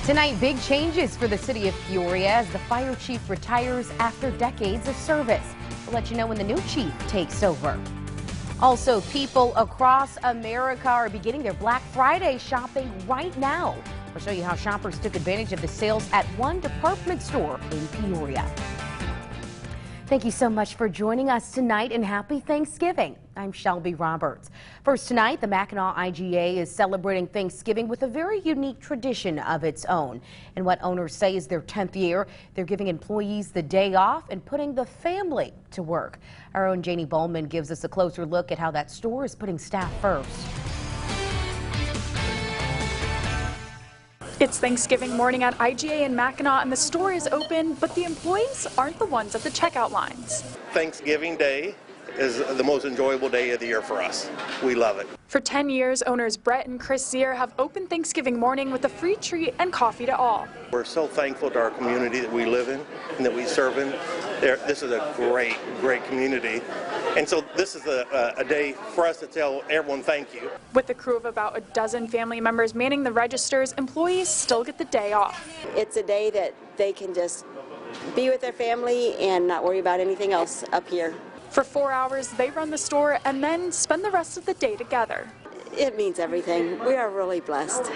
Tonight, big changes for the city of Peoria as the fire chief retires after decades of service. We'll let you know when the new chief takes over. Also, people across America are beginning their Black Friday shopping right now. We'll show you how shoppers took advantage of the sales at one department store in Peoria. Thank you so much for joining us tonight, and happy Thanksgiving. I'm Shelby Roberts. First tonight, the Mackinac IGA is celebrating Thanksgiving with a very unique tradition of its own. And what owners say is their 10th year, they're giving employees the day off and putting the family to work. Our own Janie Bowman gives us a closer look at how that store is putting staff first. It's Thanksgiving morning at IGA in Mackinac, and the store is open, but the employees aren't the ones at the checkout lines. Thanksgiving Day is the most enjoyable day of the year for us. We love it. For 10 years, owners Brett and Chris Zier have opened Thanksgiving morning with a free treat and coffee to all. We're so thankful to our community that we live in and that we serve in. This is a great, great community. And so this is a day for us to tell everyone thank you. With a crew of about a dozen family members manning the registers, employees still get the day off. It's a day that they can just be with their family and not worry about anything else up here. For 4 hours, they run the store and then spend the rest of the day together. It means everything. We are really blessed.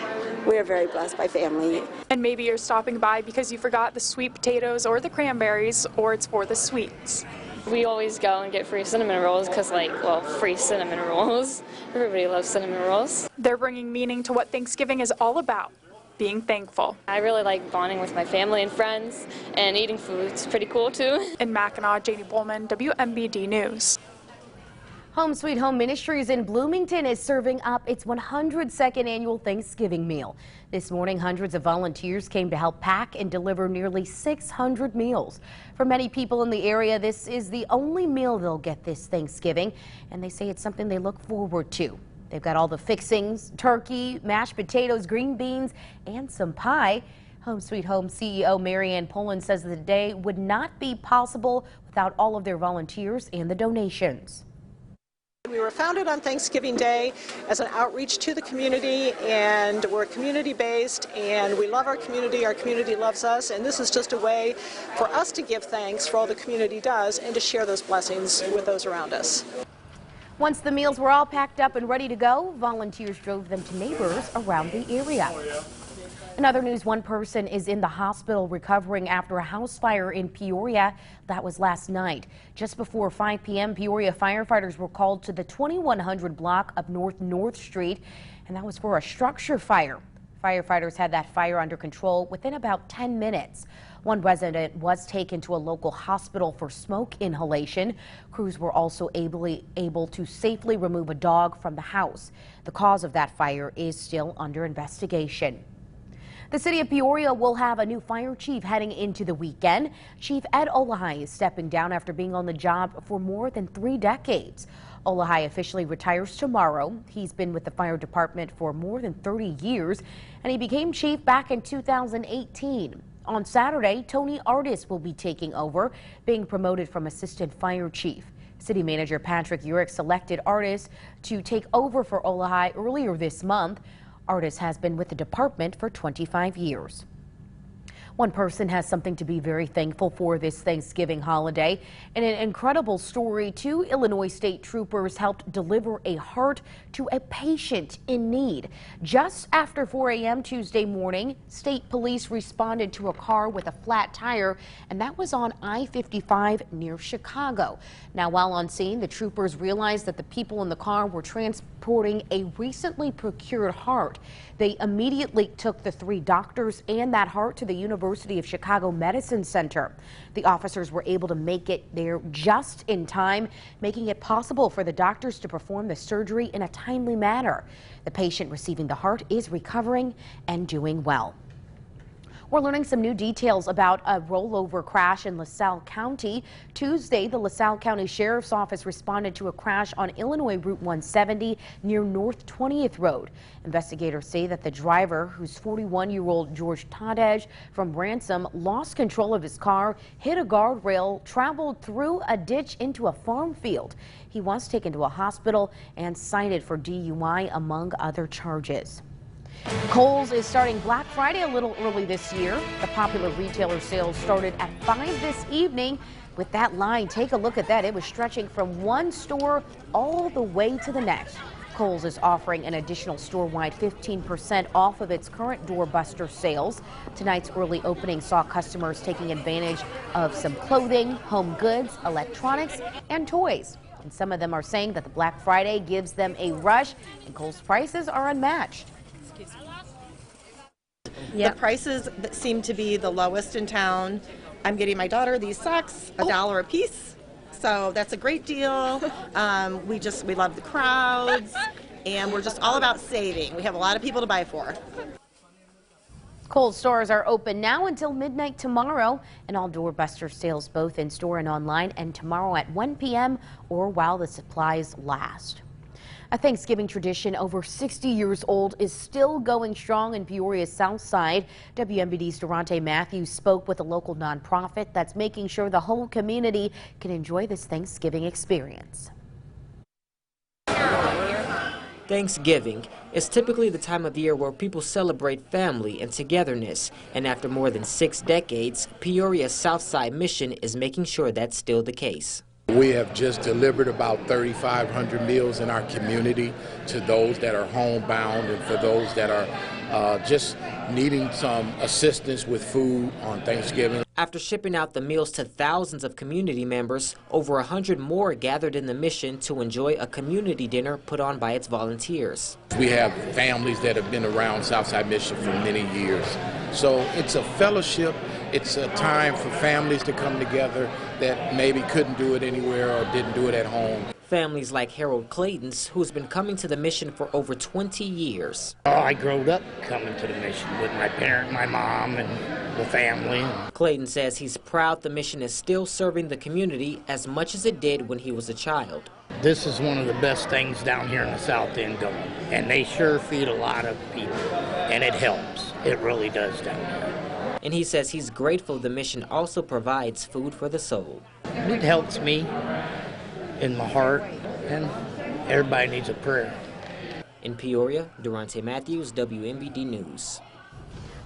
We are very blessed by family. And maybe you're stopping by because you forgot the sweet potatoes or the cranberries, or it's for the sweets. We always go and get free cinnamon rolls because, free cinnamon rolls. Everybody loves cinnamon rolls. They're bringing meaning to what Thanksgiving is all about, being thankful. I really like bonding with my family and friends, and eating food. It's pretty cool, too. In Mackinac, Janie Bowman, WMBD News. Home Sweet Home Ministries in Bloomington is serving up its 102nd annual Thanksgiving meal. This morning, hundreds of volunteers came to help pack and deliver nearly 600 meals. For many people in the area, this is the only meal they'll get this Thanksgiving, and they say it's something they look forward to. They've got all the fixings: turkey, mashed potatoes, green beans, and some pie. Home Sweet Home CEO Marianne Poland says the day would not be possible without all of their volunteers and the donations. We were founded on Thanksgiving Day as an outreach to the community, and we're community-based, and we love our community loves us, and this is just a way for us to give thanks for all the community does and to share those blessings with those around us. Once the meals were all packed up and ready to go, volunteers drove them to neighbors around the area. In other news, one person is in the hospital recovering after a house fire in Peoria. That was last night. Just before 5 p.m., Peoria firefighters were called to the 2100 block of North Street, and that was for a structure fire. Firefighters had that fire under control within about 10 minutes. One resident was taken to a local hospital for smoke inhalation. Crews were also able to safely remove a dog from the house. The cause of that fire is still under investigation. The city of Peoria will have a new fire chief heading into the weekend. Chief Ed Olahai is stepping down after being on the job for more than 3 decades. Olahai officially retires tomorrow. He's been with the fire department for more than 30 years, and he became chief back in 2018. On Saturday, Tony Artis will be taking over, being promoted from assistant fire chief. City manager Patrick Urick selected Artis to take over for Olahai earlier this month. Artis has been with the department for 25 years. One person has something to be very thankful for this Thanksgiving holiday. In an incredible story, 2 Illinois state troopers helped deliver a heart to a patient in need. Just after 4 a.m. Tuesday morning, state police responded to a car with a flat tire, and that was on I-55 near Chicago. Now, while on scene, the troopers realized that the people in the car were transporting a recently procured heart. They immediately took the 3 doctors and that heart to the University of Chicago Medicine Center. The officers were able to make it there just in time, making it possible for the doctors to perform the surgery in a timely manner. The patient receiving the heart is recovering and doing well. We're learning some new details about a rollover crash in LaSalle County. Tuesday, the LaSalle County Sheriff's Office responded to a crash on Illinois Route 170 near North 20th Road. Investigators say that the driver, who's 41-year-old George Tadej from Ransom, lost control of his car, hit a guardrail, traveled through a ditch into a farm field. He was taken to a hospital and cited for DUI, among other charges. Kohl's is starting Black Friday a little early this year. The popular retailer sales started at 5 this evening. With that line, take a look at that. It was stretching from one store all the way to the next. Kohl's is offering an additional store-wide 15% off of its current doorbuster sales. Tonight's early opening saw customers taking advantage of some clothing, home goods, electronics, and toys. And some of them are saying that the Black Friday gives them a rush, and Kohl's prices are unmatched. The prices that seem to be the lowest in town. I'm getting my daughter these socks, $1 a piece. So that's a great deal. We love the crowds, and we're just all about saving. We have a lot of people to buy for. Kohl's stores are open now until midnight tomorrow, and all doorbuster sales both in store and online, and tomorrow at 1 p.m. or while the supplies last. A Thanksgiving tradition over 60 years old is still going strong in Peoria's South Side. WMBD's Durante Matthews spoke with a local nonprofit that's making sure the whole community can enjoy this Thanksgiving experience. Thanksgiving is typically the time of year where people celebrate family and togetherness. And after more than 6 decades, Peoria's South Side mission is making sure that's still the case. We have just delivered about 3,500 meals in our community to those that are homebound and for those that are just needing some assistance with food on Thanksgiving. After shipping out the meals to thousands of community members, over 100 more gathered in the mission to enjoy a community dinner put on by its volunteers. We have families that have been around Southside Mission for many years. So it's a fellowship. It's a time for families to come together that maybe couldn't do it anywhere or didn't do it at home. Families like Harold Clayton's, who's been coming to the mission for over 20 years. I grew up coming to the mission with my parent, my mom, and the family. Clayton says he's proud the mission is still serving the community as much as it did when he was a child. This is one of the best things down here in the South End going, and they sure feed a lot of people, and it helps. It really does down here. And he says he's grateful the mission also provides food for the soul. It helps me in my heart, and everybody needs a prayer. In Peoria, Durante Matthews, WMBD News.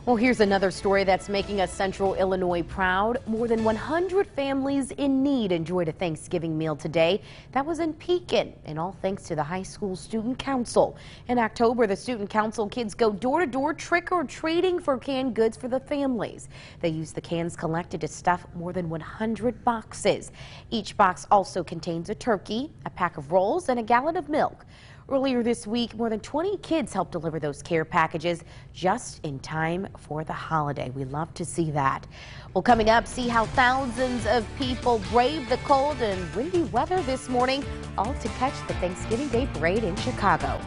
Well, here's another story that's making us Central Illinois proud. More than 100 families in need enjoyed a Thanksgiving meal today. That was in Pekin, and all thanks to the high school student council. In October, the student council kids go door to door trick-or-treating for canned goods for the families. They use the cans collected to stuff more than 100 boxes. Each box also contains a turkey, a pack of rolls, and a gallon of milk. Earlier this week, more than 20 kids helped deliver those care packages just in time for the holiday. We love to see that. Well, coming up, see how thousands of people brave the cold and windy weather this morning, all to catch the Thanksgiving Day parade in Chicago.